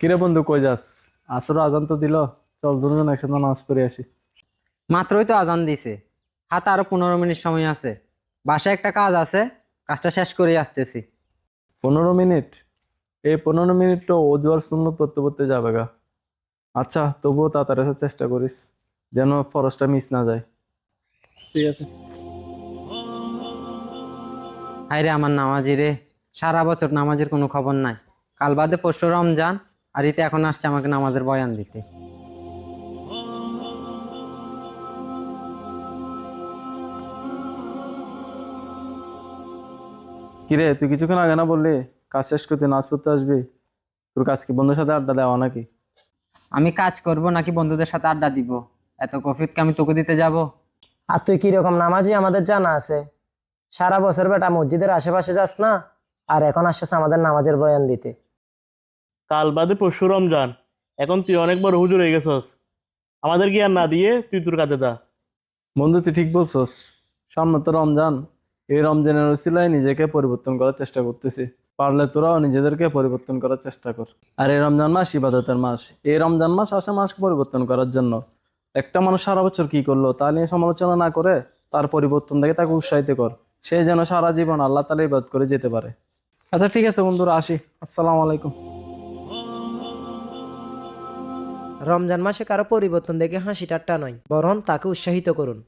কিরে বন্ধু, কই যাস? আসর আজান তো দিল, চল দুজন একসাথে নামাজ পড়ে আসি। মাত্রই তো আজান দিছে। হাতে আরো 15 মিনিট সময় আছে। বাসায় একটা কাজ আছে, কাজটা শেষ করে আসতেছি। 15 মিনিট? এই 15 মিনিট তো অজু আর সুন্নত পড়তে পড়তে যাবে গা। আচ্ছা, তবুও তাড়াতাড়ি আসার চেষ্টা করিস, যেন ফরজটা মিস না যায়। ঠিক আছে। হায়রে আমার নামাজি রে, সারা বছর নামাজের কোনো খবর নাই। কাল বাদে পরশু রমজান, আর ইতে এখন আসছে আমাকে নামাজের বয়ান দিতে। কিরে, তুই কিছুক্ষণ আগে না বললি কাজ শেষ করতে নামাজ পড়তে আসবি? তোর কাজ কি বন্ধুর সাথে আড্ডা দেওয়া নাকি? আমি কাজ করব নাকি বন্ধুদের সাথে আড্ডা দিব? এত কফিতকে আমি তোকে দিতে যাব? আর তুই কিরকম নামাজি আমাদের জানা আছে। সারা বছর বেটা মসজিদের আশেপাশে যাস না, আর এখন আসছিস আমাদের নামাজের বয়ান দিতে। কাল বাদে পরশু রমজান, এখন তুই অনেক বড় হুজুর হয়ে গেছস। আমাদের কি আর না দিয়ে তুই তোর কাজে দা। বন্ধু, তুই ঠিক বলছস। সামনে তো রমজান। এই রমজানের উসিলায় নিজেকে পরিবর্তন করার চেষ্টা করতেছি। পারলে তোরাও নিজেদেরকে পরিবর্তন করার চেষ্টা কর। আর এই রমজান মাস ইবাদতের মাস। এই রমজান মাস আসে মাস পরিবর্তন করার জন্য। একটা মানুষ সারা বছর কি করলো তা নিয়ে সমালোচনা না করে তার পরিবর্তন দেখে তাকে উৎসাহিত কর। সে যেন সারা জীবন আল্লাহ তাআলা ইবাদত করে যেতে পারে। আচ্ছা ঠিক আছে বন্ধুরা, আসি। আসসালামু আলাইকুম। রমজান মাসে কারো পরিবর্তন দেখে হাসি ঠাট্টা নয়, বরং তাকে উৎসাহিত করুন।